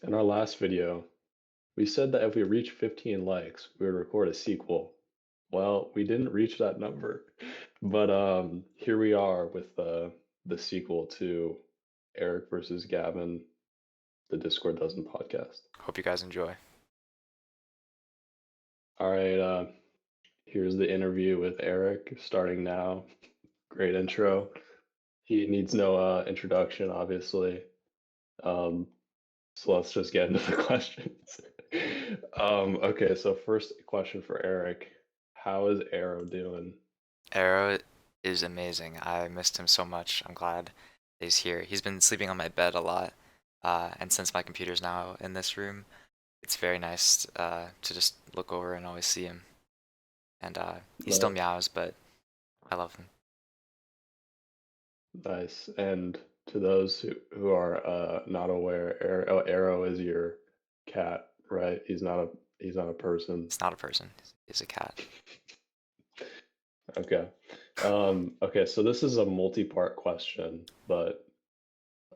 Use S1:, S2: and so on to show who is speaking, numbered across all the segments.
S1: In our last video, we said that if we reach 15 likes, we would record a sequel. Well, we didn't reach that number, but here we are with the sequel to Eric versus Gavin, the Discord Dozen podcast.
S2: Hope you guys enjoy.
S1: All right, here's the interview with Eric starting now. Great intro. He needs no introduction, obviously. Um, so let's just get into the questions. Okay, so first question for Eric. How is Arrow doing?
S2: Arrow is amazing. I missed him so much. I'm glad he's here. He's been sleeping on my bed a lot, and since my computer's now in this room, it's very nice to just look over and always see him. And he still
S1: Nice,
S2: meows, but I love him.
S1: nice. And to those who are not aware, Arrow is your cat, right? He's not a person.
S2: It's not a person. He's a cat.
S1: Okay. Okay, so this is a multi-part question, but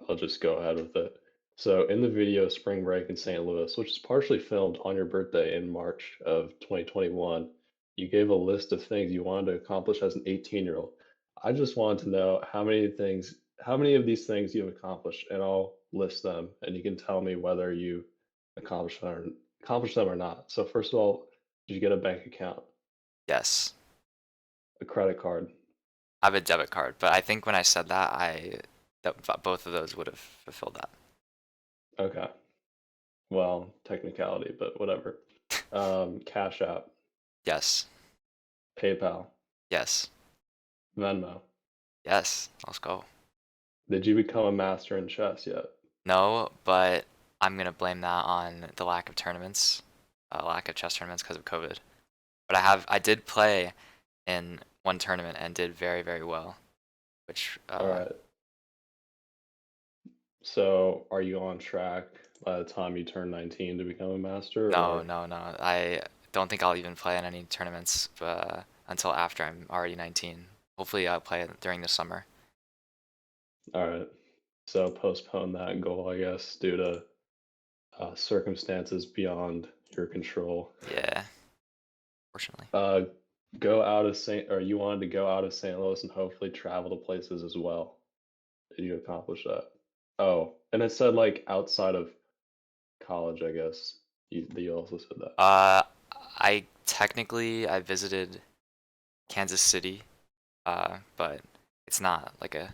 S1: I'll just go ahead with it. So, in the video Spring Break in St. Louis, which is partially filmed on your birthday in March of 2021, you gave a list of things you wanted to accomplish as an 18-year-old. I just wanted to know how many of these things you have accomplished, and I'll list them, and you can tell me whether you accomplished them or not. So, first of all, did you get a bank account,
S2: Yes,
S1: a credit card?
S2: I have a debit card, but I think when I said that, both of those would have fulfilled that.
S1: Okay. Well, technicality, but whatever. Cash App,
S2: Yes,
S1: PayPal,
S2: yes,
S1: Venmo.
S2: yes. Let's go.
S1: Did you become a master in chess yet?
S2: No, but I'm gonna blame that on the lack of tournaments, lack of chess tournaments because of COVID. But I did play in one tournament and did very, very well, which,
S1: All right.
S2: mm,
S1: So, are you on track by the time you turn 19 to become a master,
S2: no,
S1: or
S2: no, no. I don't think I'll even play in any tournaments until after I'm already 19. Hopefully, I'll play it during the summer.
S1: all right. So postpone that goal, I guess, due to circumstances beyond your control.
S2: Yeah, fortunately.
S1: Uh, go out of St. or you wanted to go out of St. Louis and hopefully travel to places as well. Did you accomplish that? Oh, and it said like outside of college, I guess. You also said that.
S2: Uh, I visited Kansas City, but it's not like a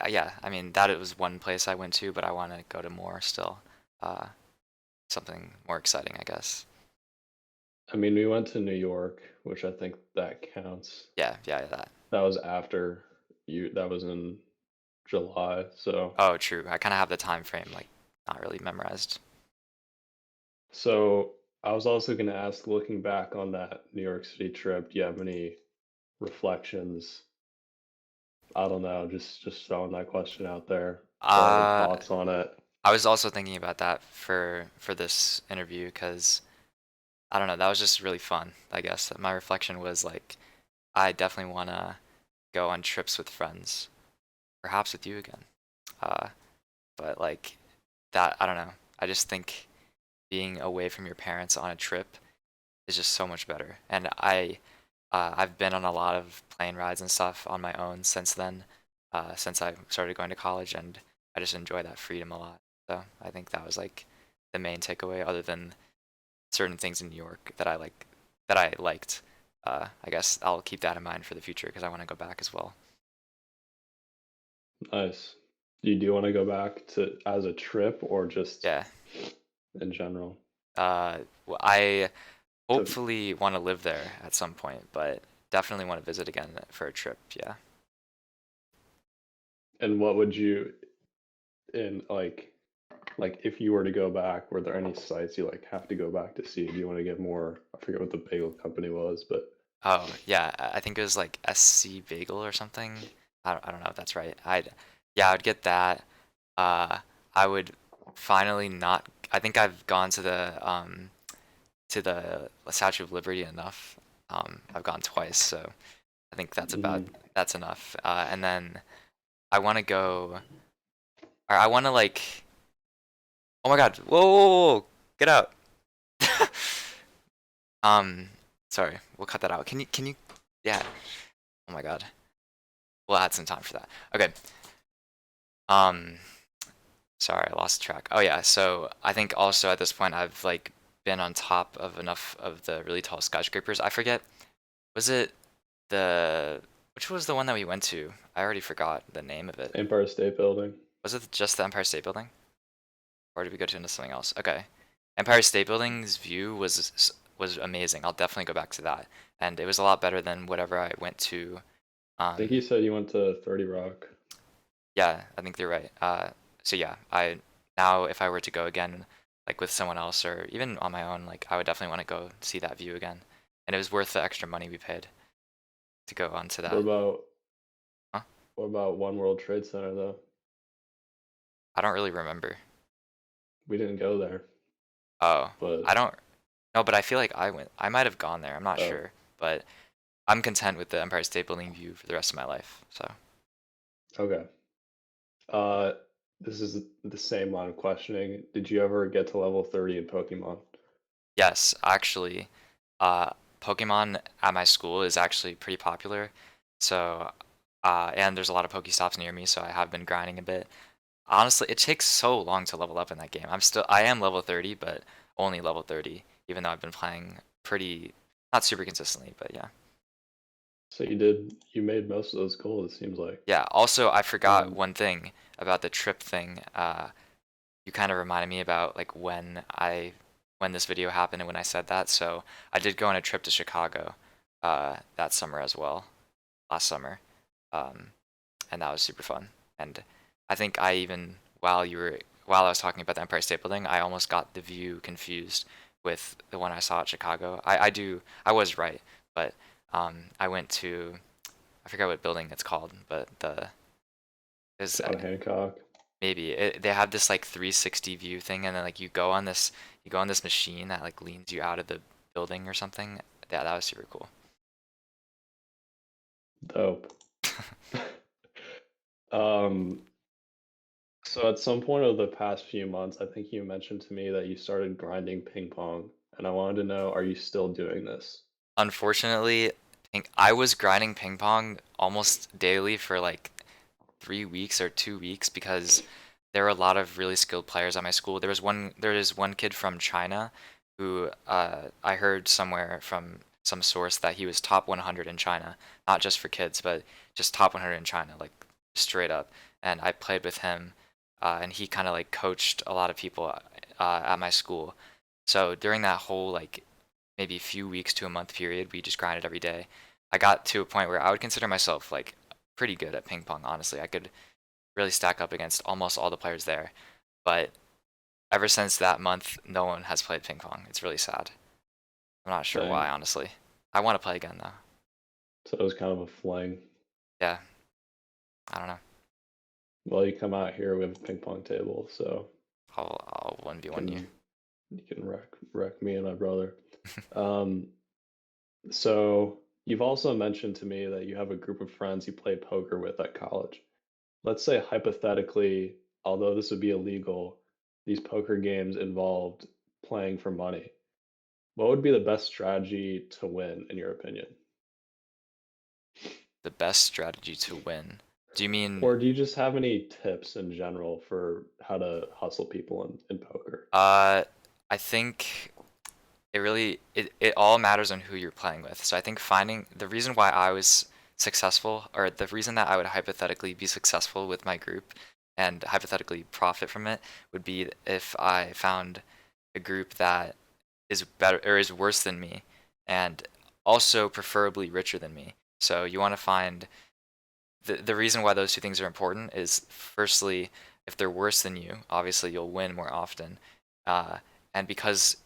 S2: yeah, I mean that it was one place I went to, but I want to go to more still. Uh, Something more exciting, I guess.
S1: I mean, we went to New York, which I think that counts.
S2: Yeah, yeah, that.
S1: That was after you, that was in July.
S2: Oh, true. I kind of have the time frame like not really memorized.
S1: So I was also going to ask, looking back on that New York City trip, do you have any reflections? I don't know, just throwing that question out there or
S2: Uh,
S1: thoughts on it.
S2: I was also thinking about that for this interview because I don't know, that was just really fun, I guess. My reflection was like I definitely want to go on trips with friends, perhaps with you again. Uh, but like that, I don't know. I just think being away from your parents on a trip is just so much better. And I've been on a lot of plane rides and stuff on my own since then, since I started going to college, and I just enjoy that freedom a lot. So I think that was like the main takeaway, other than certain things in New York that I liked. I guess I'll keep that in mind for the future because I want to go back as well.
S1: Nice. Do you want to go back to as a trip or just
S2: Yeah.
S1: in general?
S2: I
S1: To
S2: hopefully want to live there at some point, but definitely want to visit again for a trip. Yeah.
S1: and what would you in like if you were to go back, were there any sites you like have to go back to see? Do you want to get more? I forget what the bagel company was, but
S2: Oh, yeah, I think it was like SC Bagel or something. I don't know if that's right. Yeah, I'd get that. I would finally not. I think I've gone to the Statue of Liberty enough. I've gone twice, so I think
S1: mm,
S2: that's enough. And then I want to go, or I want to like Oh my God. Whoa, whoa, whoa, whoa. Get out. Um, sorry. We'll cut that out. Can you, yeah. Oh my God. We'll add some time for that. Okay. Um, sorry, I lost track. Oh yeah, so I think also at this point I've like been on top of enough of the really tall skyscrapers. I forget, was it the, which was the one that we went to? I already forgot the name of it.
S1: Empire State Building.
S2: Was it just the Empire State Building? Or did we go to into something else? Okay. Empire State Building's view was amazing. I'll definitely go back to that. And it was a lot better than whatever I went to.
S1: I think
S2: Um,
S1: you said you went to 30 Rock.
S2: yeah, I think you're right. So yeah, I now if I were to go again, like with someone else or even on my own, like I would definitely want to go see that view again. And it was worth the extra money we paid to go onto
S1: What
S2: that.
S1: about
S2: Huh?
S1: what about One World Trade Center though?
S2: I don't really remember.
S1: We didn't go there,
S2: Oh, I
S1: but
S2: don't know, but I feel like I went. I might have gone there. I'm not
S1: oh,
S2: sure, but I'm content with the Empire State Building view for the rest of my life. So
S1: okay. Uh, this is the same line of questioning. Did you ever get to level 30 in Pokemon?
S2: yes, actually, uh, Pokemon at my school is actually pretty popular. So, and there's a lot of Pokestops near me, so I have been grinding a bit. Honestly, it takes so long to level up in that game. I am level 30, but only level 30, even though I've been playing pretty, not super consistently, but yeah.
S1: So you made most of those goals, it seems like.
S2: Yeah, also, I forgot
S1: Um,
S2: one thing about the trip thing. You kind of reminded me about like when this video happened and when I said that. So I did go on a trip to Chicago that summer as well, last summer. Um, and that was super fun. And I think I even while I was talking about the Empire State Building, I almost got the view confused with the one I saw at Chicago. I was right, but I went to I forget what building it's called, but the is
S1: John Hancock.
S2: maybe they have this like 360 view thing, and then like you go on this machine that like leans you out of the building or something. Yeah, that was super cool.
S1: Dope. Um, so at some point over the past few months, I think you mentioned to me that you started grinding ping pong, and I wanted to know, are you still doing this?
S2: Unfortunately, I was grinding ping pong almost daily for like 3 weeks or 2 weeks because there were a lot of really skilled players at my school. There is one kid from China who I heard somewhere from some source that he was top 100 in China, not just for kids, but just top 100 in China, like straight up. And I played with him, and he kind of like coached a lot of people at my school. So during that whole like maybe a few weeks to a month period, we just grinded every day. I got to a point where I would consider myself like pretty good at ping pong, honestly. I could really stack up against almost all the players there. But ever since that month, no one has played ping pong. It's really sad. I'm not sure
S1: Dang.
S2: why, honestly. I want to play again, though.
S1: So it was kind of a fling.
S2: Yeah, I don't know.
S1: Well, you come out here, we have a ping pong table, so
S2: I'll
S1: you
S2: 1v1 you.
S1: can you can wreck me and my brother. Um, so you've also mentioned to me that you have a group of friends you play poker with at college. Let's say hypothetically, although this would be illegal, these poker games involved playing for money. What would be the best strategy to win, in your opinion?
S2: The best strategy to win. Do you mean,
S1: Or do you just have any tips in general for how to hustle people in poker?
S2: uh, I think it all matters on who you're playing with. So I think finding the reason why I was successful, or the reason that I would hypothetically be successful with my group and hypothetically profit from it would be if I found a group that is better or is worse than me and also preferably richer than me. So you want to find the reason why those two things are important is firstly, if they're worse than you, obviously you'll win more often. Uh, and because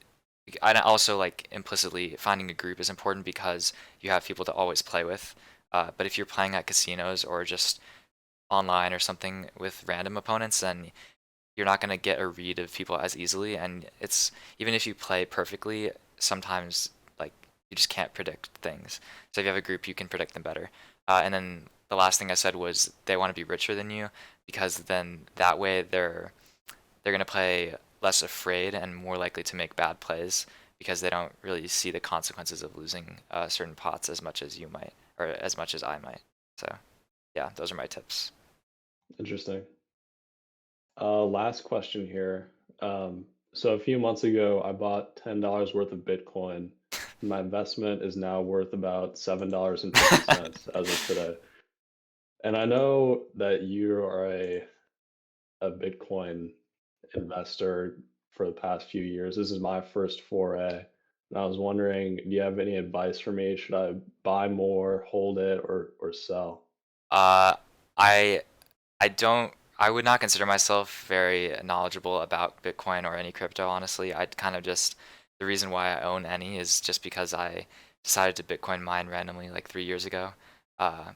S2: I also like implicitly finding a group is important because you have people to always play with. But if you're playing at casinos or just online or something with random opponents, then you're not going to get a read of people as easily. And it's even if you play perfectly, sometimes like you just can't predict things. So if you have a group, you can predict them better. And then the last thing I said was they want to be richer than you because then that way they're going to play less afraid and more likely to make bad plays because they don't really see the consequences of losing certain pots as much as you might, or as much as I might. So yeah, those are my tips.
S1: Interesting. Last question here. So a few months ago, I bought $10 worth of Bitcoin. My investment is now worth about $7.50 as of today. And I know that you are a Bitcoin investor for the past few years. This is my first foray. And I was wondering, do you have any advice for me? Should I buy more, hold it, or sell?
S2: Uh, I I don't. I would not consider myself very knowledgeable about Bitcoin or any crypto, honestly. I'd kind of just, the reason why I own any is just because I decided to Bitcoin mine randomly like 3 years ago. Uh,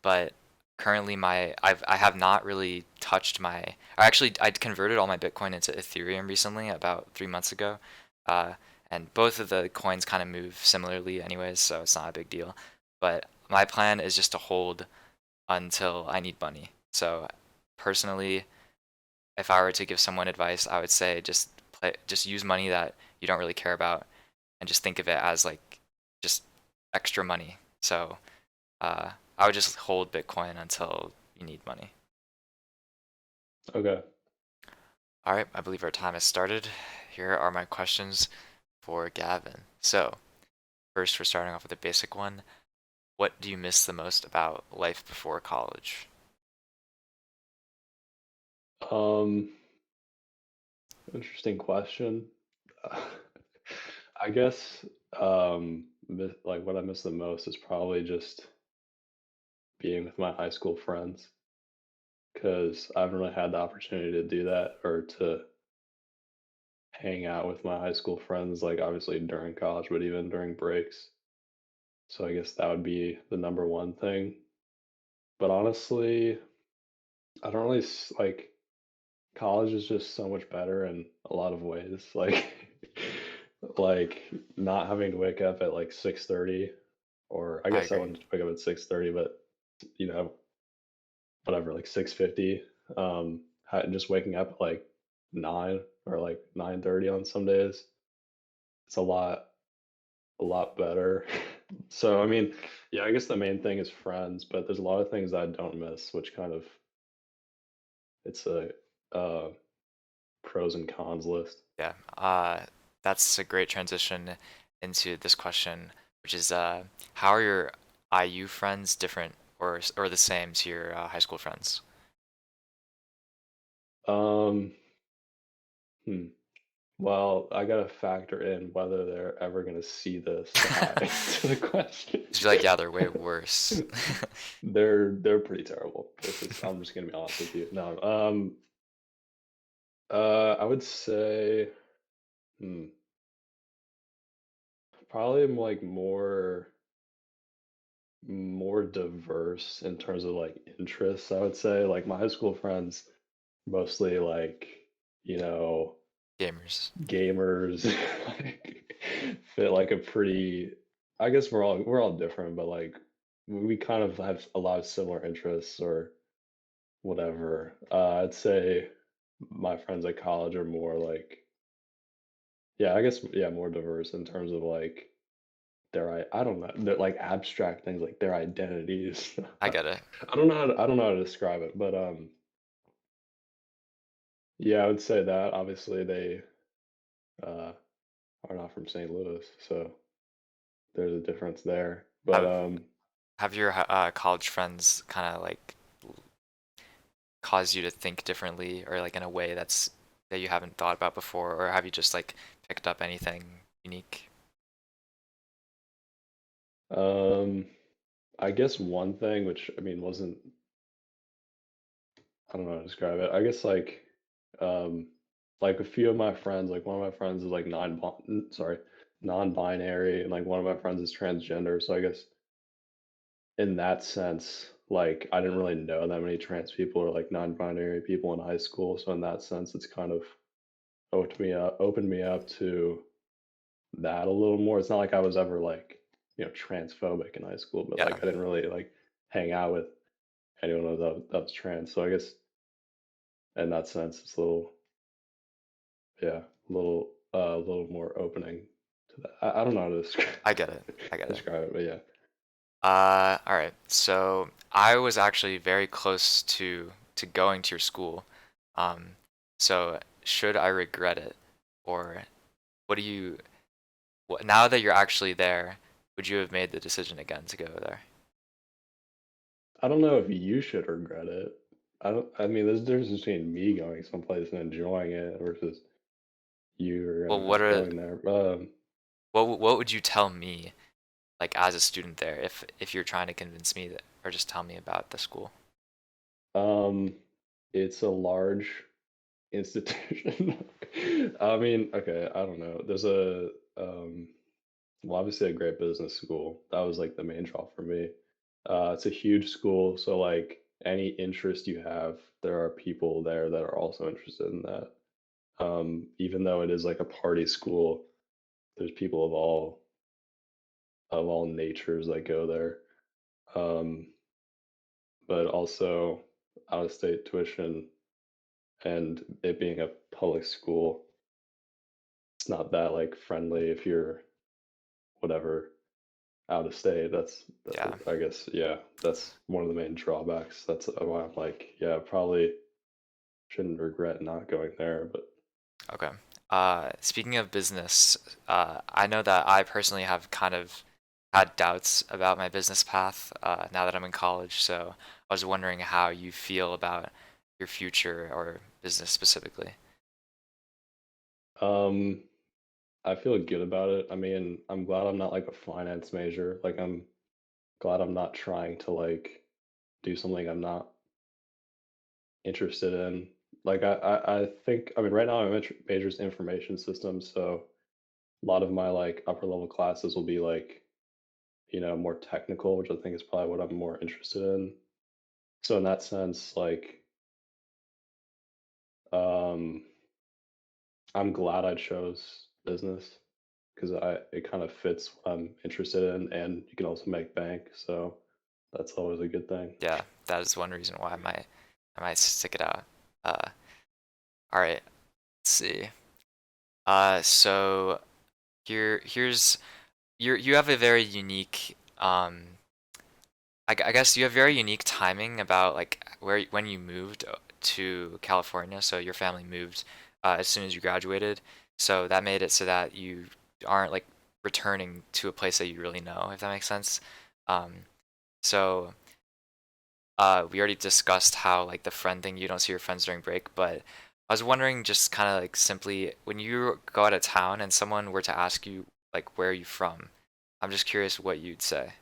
S2: but currently I have not really touched my, I converted all my Bitcoin into Ethereum recently, about 3 months ago. Uh, and both of the coins kind of move similarly anyways, so it's not a big deal. But my plan is just to hold until I need money. So personally, if I were to give someone advice, I would say just use money that you don't really care about and just think of it as like just extra money. So I would just hold Bitcoin until you need money.
S1: Okay.
S2: All right, I believe our time has started. Here are my questions for Gavin. So, first, we're starting off with a basic one. What do you miss the most about life before college?
S1: Um, Interesting question. I guess like what I miss the most is probably just being with my high school friends because I haven't really had the opportunity to do that or to hang out with my high school friends, like obviously during college, but even during breaks. So I guess that would be the number one thing. But honestly, I don't really like college is just so much better in a lot of ways. Like like not having to wake up at like 6:30 or I
S2: I
S1: guess I
S2: agree.
S1: wouldn't wake up at 6:30, but you know, whatever, like 6:50. Just waking up at like 9 or like 9:30 on some days. It's a lot better. So I mean, yeah, I guess the main thing is friends, but there's a lot of things I don't miss, which kind of it's a uh pros and cons list.
S2: Yeah, that's a great transition into this question, which is how are your IU friends different or the same to your high school friends?
S1: Um, hmm. Well, I gotta factor in whether they're ever gonna see this to to the question.
S2: Just be like, yeah, they're way worse.
S1: They're pretty terrible. I'm just gonna be honest with you. No, I would say, hmm, probably like more diverse in terms of like interests. I would say like my high school friends mostly like you know
S2: Gamers.
S1: gamers like fit like a pretty I guess we're all different, but like we kind of have a lot of similar interests or whatever. I'd say my friends at college are more like yeah, I guess yeah, more diverse in terms of like I don't know, they're like abstract things like their identities.
S2: I get it.
S1: I don't know how to describe it, but yeah, I would say that obviously they uh are not from St. Louis, so there's a difference there. But
S2: Have have your college friends kind of like caused you to think differently or like in a way that you haven't thought about before, or have you just like picked up anything unique?
S1: um I guess one thing which I mean wasn't I don't know how to describe it. I guess um like a few of my friends, like one of my friends is like non-binary and like one of my friends is transgender. So I guess in that sense, like I didn't really know that many trans people or like non-binary people in high school. So in that sense, it's kind of opened me up to that a little more. It's not like I was ever like, transphobic in high school, but like
S2: Yeah,
S1: I didn't really like hang out with anyone that was trans. So I guess in that sense, it's a little yeah, a little more opening to that. I don't know how to describe
S2: I get it. I get it.
S1: describe it, but yeah.
S2: All right. So I was actually very close to going to your school. Um, so should I regret it, or what do you? What, now that you're actually there, would you have made the decision again to go there?
S1: I don't know if you should regret it. I mean, there's a difference between me going someplace and enjoying it versus you
S2: Well,
S1: regretting
S2: what
S1: not
S2: are
S1: going there.
S2: what would you tell me like as a student there if you're trying to convince me that, or just tell me about the school?
S1: Um, it's a large institution. I mean, okay, I don't know. There's well, obviously a great business school. That was like the main draw for me. It's a huge school, so like any interest you have, there are people there that are also interested in that. Even though it is like a party school, there's people of all natures that go there. Um, but also out of state tuition and it being a public school, it's not that like friendly if you're whatever out of state.
S2: Yeah.
S1: I guess yeah, that's one of the main drawbacks. That's why I'm like, yeah, probably shouldn't regret not going there. But
S2: Okay. Speaking of business, I know that I personally have kind of had doubts about my business path now that I'm in college. So I was wondering how you feel about your future or business specifically.
S1: um, I feel good about it. I mean, I'm glad I'm not like a finance major. Like I'm glad I'm not trying to like do something I'm not interested in. Like I think I mean right now my major's information systems, so a lot of my like upper level classes will be like, more technical, which I think is probably what I'm more interested in. So in that sense, like um I'm glad I chose business because I it kind of fits what I'm interested in and you can also make bank, so that's always a good thing.
S2: Yeah, that is one reason why I might stick it out. All right, let's see. So here's you have a very unique I guess you have very unique timing about like when you moved to California. So your family moved as soon as you graduated. So that made it so that you aren't like returning to a place that you really know, if that makes sense. Um, so we already discussed how like the friend thing, you don't see your friends during break, but I was wondering just kind of like simply when you go out of town and someone were to ask you like where are you from, I'm just curious what you'd say.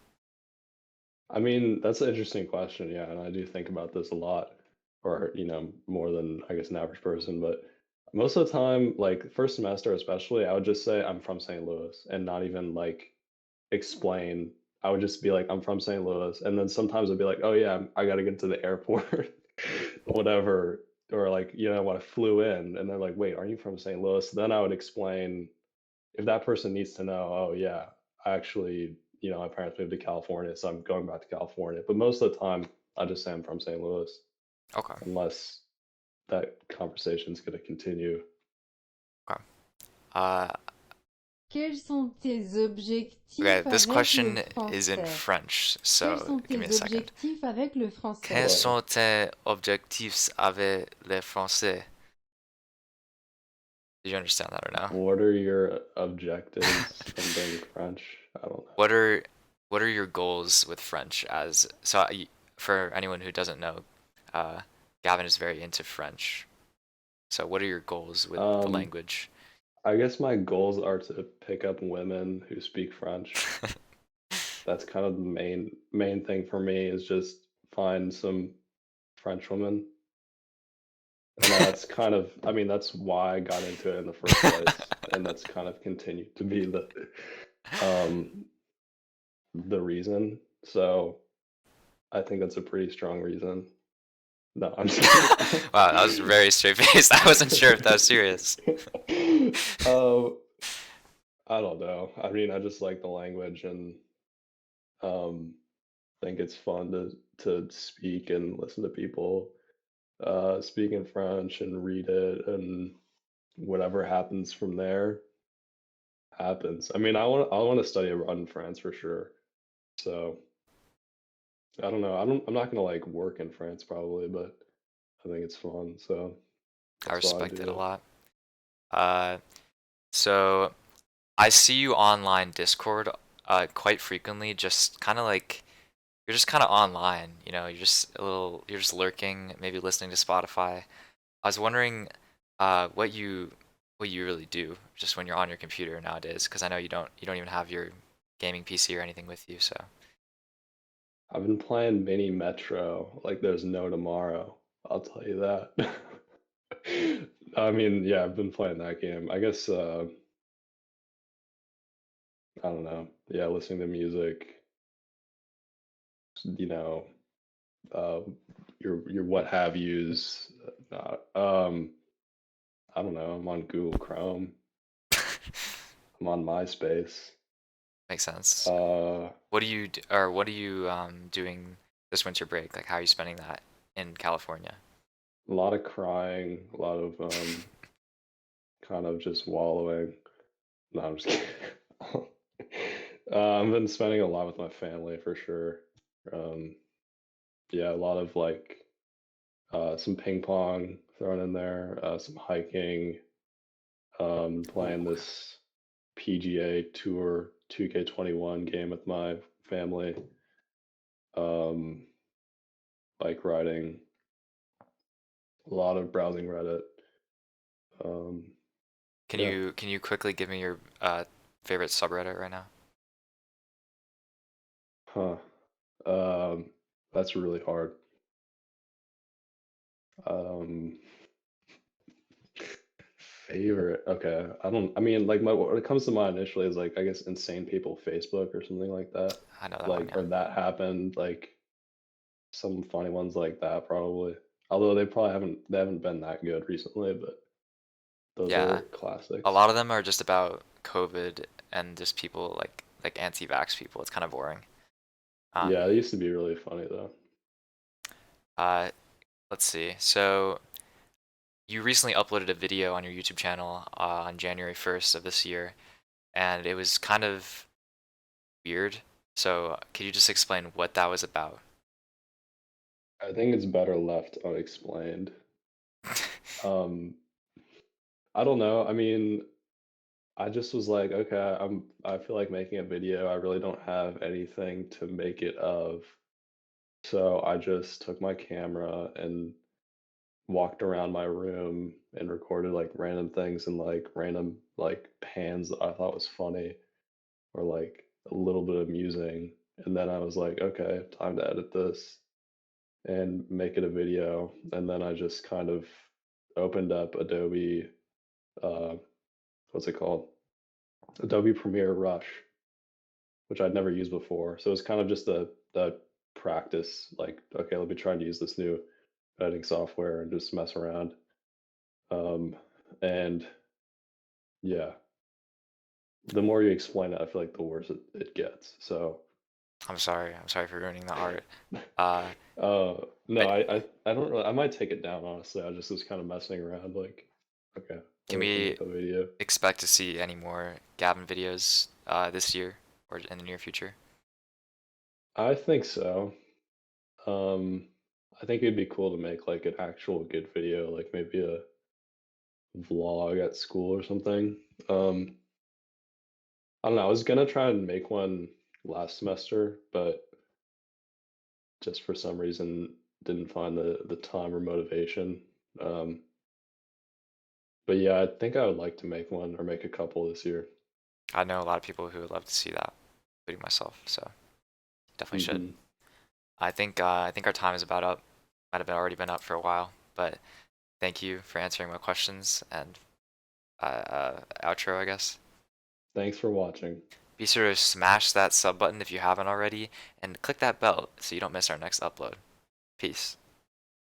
S1: I mean, that's an interesting question, yeah, and I do think about this a lot, or, more than I guess an average person, but most of the time, like first semester especially, I would just say I'm from St. Louis and not even like explain. I would just be like, I'm from St. Louis, and then sometimes I'd be like, oh yeah, I got to get to the airport, whatever, or like, when I flew in, and they're like, wait, are you from St. Louis? Then I would explain if that person needs to know, oh yeah, I actually, my parents moved to California, so I'm going back to California. But most of the time, I just say I'm from St. Louis,
S2: Okay.
S1: unless that conversation's going to continue.
S2: Okay. Uh,
S3: Quels sont tes
S2: okay,
S3: objectifs
S2: this
S3: avec le
S2: question is in
S3: français?
S2: French,
S3: Quels
S2: so
S3: sont
S2: give me
S3: tes
S2: a second.
S3: objectifs avec le français?
S2: Quels
S1: What?
S2: sont tes objectifs avec le français? Did you understand that or no?
S1: What are your objectives from learning French? I don't know.
S2: What are what are your goals with French as so for anyone who doesn't know, uh, Gavin is very into French. So what are your goals with the
S1: Um,
S2: language?
S1: I guess my goals are to pick up women who speak French. That's kind of the main thing for me is just find some French women. And that's kind of, I mean, that's why I got into it in the first place, and that's kind of continued to be um the reason. So I think that's a pretty strong reason. No, I'm just kidding.
S2: Wow, that was very straight faced. I wasn't sure if that was serious.
S1: Um, I don't know. I mean, I just like the language and um think it's fun to speak and listen to people speak in French and read it and whatever happens from there happens. I mean, I want to study abroad in France for sure. So I don't know. I'm not gonna like work in France probably, but I think it's fun. So
S2: I
S1: that's why I
S2: respect it a
S1: do
S2: lot. Uh, so I see you online Discord quite frequently, just kind of like you're just kind of online, you're just lurking, maybe listening to Spotify. I was wondering what you really do just when you're on your computer nowadays, because I know you don't even have your gaming PC or anything with you, so
S1: I've been playing Mini Metro like there's no tomorrow. I'll tell you that. I mean, yeah, I've been playing that game. I guess I don't know. Yeah, listening to music, you know, uh, your what have yous. I don't know. I'm on Google Chrome. I'm on MySpace.
S2: makes sense.
S1: Uh,
S2: What are you doing this winter break? Like how are you spending that in California?
S1: a lot of crying, a lot of kind of just wallowing. No, I'm just kidding. I've been spending a lot with my family for sure. Um, yeah, a lot of like some ping pong thrown in there, some hiking, playing
S2: Ooh.
S1: this PGA Tour 2K21 game with my family, um, bike riding, a lot of browsing Reddit. Um,
S2: Can
S1: yeah,
S2: you quickly give me your favorite subreddit right now?
S1: huh. Um, that's really hard. Um, Favorite. Okay. I mean, like what comes to mind initially is like I guess insane people Facebook or something like that.
S2: I know that one,
S1: Like
S2: yeah.
S1: or that happened, like some funny ones like that probably. Although they haven't been that good recently, but those
S2: Yeah.
S1: are
S2: A
S1: classics.
S2: lot of them are just about COVID and just people like anti-vax people. It's kind of boring.
S1: Yeah,
S2: Um,
S1: it used to be really funny though.
S2: uh, let's see. So you recently uploaded a video on your YouTube channel on January 1st of this year, and it was kind of weird. So could you just explain what that was about?
S1: I think it's better left unexplained. Um, I don't know. I mean, I just was like, okay, I feel like making a video. I really don't have anything to make it of. So I just took my camera and walked around my room and recorded like random things and like random like pans that I thought was funny or like a little bit amusing. And then I was like, okay, time to edit this and make it a video. And then I just kind of opened up Adobe, uh, what's it called? Adobe Premiere Rush, which I'd never used before. So it was kind of just a practice, like, okay, let me try and use this new editing software and just mess around. Um, and yeah, the more you explain it, I feel like the worse it gets. So,
S2: I'm sorry. I'm sorry for ruining the art. Uh,
S1: no,
S2: I,
S1: I don't really, I might take it down, honestly. I just was kind of messing around, like, okay,
S2: can
S1: let me
S2: we
S1: make a video.
S2: expect to see any more Gavin videos this year or in the near future?
S1: I think so. Um, I think it'd be cool to make like an actual good video, like maybe a vlog at school or something. Um, I don't know. I was gonna try and make one last semester, but just for some reason didn't find the time or motivation. Um, but yeah, I think I would like to make one or make a couple this year.
S2: I know a lot of people who would love to see that, including myself. So definitely should.
S1: Hmm.
S2: I think our time is about up. Might have already been up for a while, but thank you for answering my questions and outro, I guess.
S1: Thanks for watching.
S2: Be sure to smash that sub button if you haven't already, and click that bell so you don't miss our next upload. Peace.